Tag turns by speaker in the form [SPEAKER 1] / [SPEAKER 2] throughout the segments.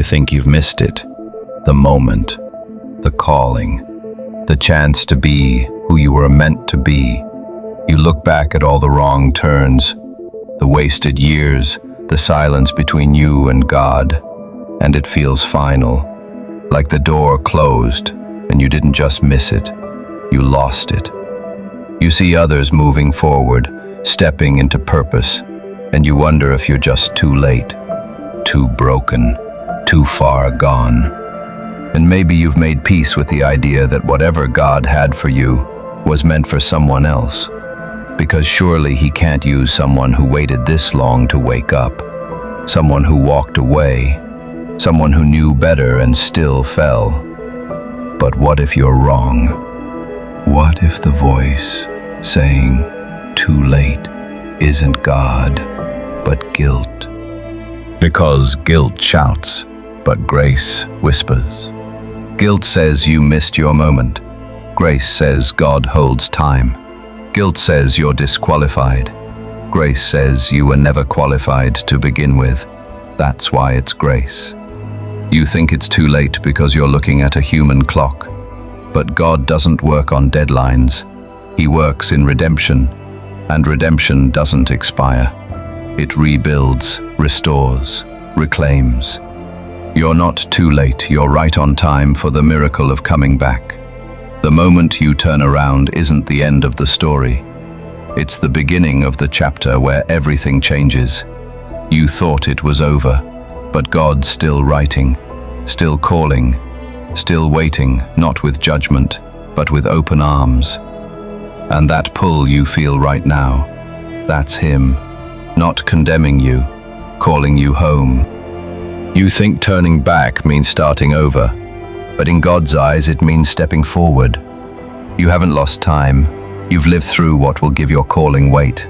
[SPEAKER 1] You think you've missed it. The moment, the calling, the chance to be who you were meant to be. You look back at all the wrong turns, the wasted years, the silence between you and God, and it feels final, like the door closed, and you didn't just miss it, you lost it. You see others moving forward, stepping into purpose, and you wonder if you're just too late, too broken, too far gone. And maybe you've made peace with the idea that whatever God had for you was meant for someone else, because surely He can't use someone who waited this long to wake up, someone who walked away, someone who knew better and still fell. But what if you're wrong? What if the voice saying, "Too late," isn't God, but guilt? Because guilt shouts, but grace whispers. Guilt says you missed your moment. Grace says God holds time. Guilt says you're disqualified. Grace says you were never qualified to begin with. That's why it's grace. You think it's too late because you're looking at a human clock. But God doesn't work on deadlines. He works in redemption, and redemption doesn't expire. It rebuilds, restores, reclaims. You're not too late, you're right on time for the miracle of coming back. The moment you turn around isn't the end of the story. It's the beginning of the chapter where everything changes. You thought it was over, but God's still writing, still calling, still waiting, not with judgment, but with open arms. And that pull you feel right now, that's Him, not condemning you, calling you home. You think turning back means starting over, but in God's eyes it means stepping forward. You haven't lost time. You've lived through what will give your calling weight.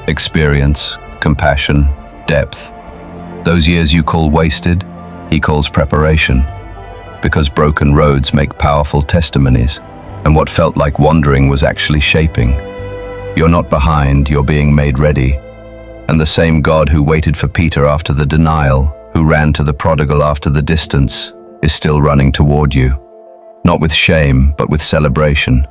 [SPEAKER 1] Experience, compassion, depth. Those years you call wasted, He calls preparation. Because broken roads make powerful testimonies, and what felt like wandering was actually shaping. You're not behind, you're being made ready. And the same God who waited for Peter after the denial, who ran to the prodigal after the distance, is still running toward you. Not with shame, but with celebration.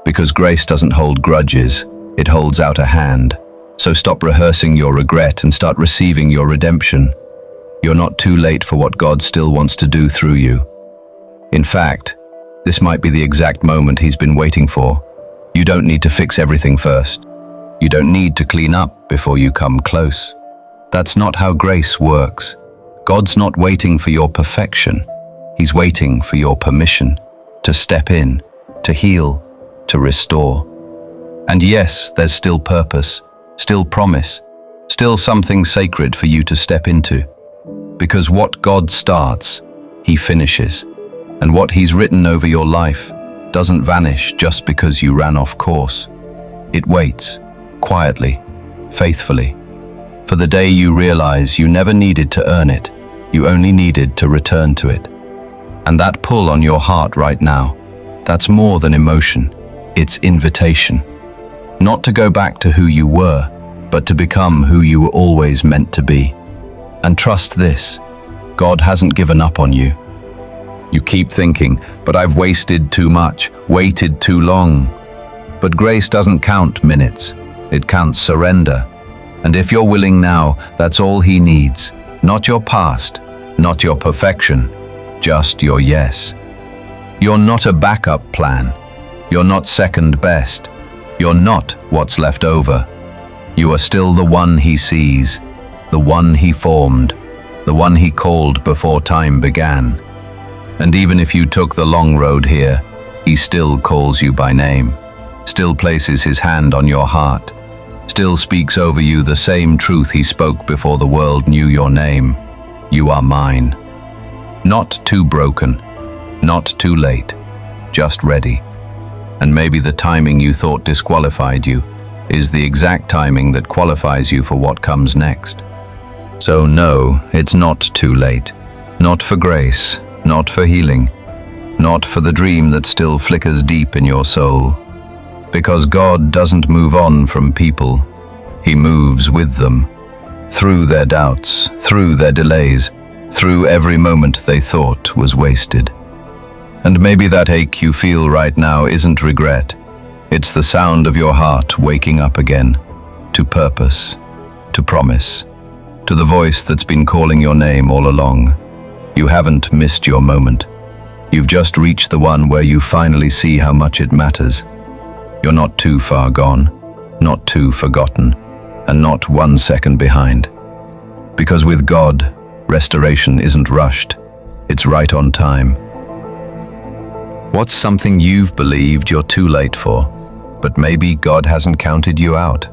[SPEAKER 1] Because grace doesn't hold grudges, it holds out a hand. So stop rehearsing your regret and start receiving your redemption. You're not too late for what God still wants to do through you. In fact, this might be the exact moment He's been waiting for. You don't need to fix everything first. You don't need to clean up before you come close. That's not how grace works. God's not waiting for your perfection. He's waiting for your permission to step in, to heal, to restore. And yes, there's still purpose, still promise, still something sacred for you to step into. Because what God starts, He finishes. And what He's written over your life doesn't vanish just because you ran off course. It waits, quietly, faithfully, for the day you realize you never needed to earn it, you only needed to return to it. And that pull on your heart right now, that's more than emotion, it's invitation. Not to go back to who you were, but to become who you were always meant to be. And trust this, God hasn't given up on you. You keep thinking, but I've wasted too much, waited too long. But grace doesn't count minutes, it counts surrender. And if you're willing now, that's all He needs. Not your past, not your perfection, just your yes. You're not a backup plan. You're not second best. You're not what's left over. You are still the one He sees, the one He formed, the one He called before time began. And even if you took the long road here, He still calls you by name, still places His hand on your heart, still speaks over you the same truth He spoke before the world knew your name. You are mine. Not too broken, not too late, just ready. And maybe the timing you thought disqualified you is the exact timing that qualifies you for what comes next. So no, it's not too late. Not for grace, not for healing, not for the dream that still flickers deep in your soul. Because God doesn't move on from people, He moves with them. Through their doubts, through their delays, through every moment they thought was wasted. And maybe that ache you feel right now isn't regret. It's the sound of your heart waking up again, to purpose, to promise, to the voice that's been calling your name all along. You haven't missed your moment. You've just reached the one where you finally see how much it matters. You're not too far gone, not too forgotten, and not 1 second behind. Because with God, restoration isn't rushed, it's right on time. What's something you've believed you're too late for, but maybe God hasn't counted you out?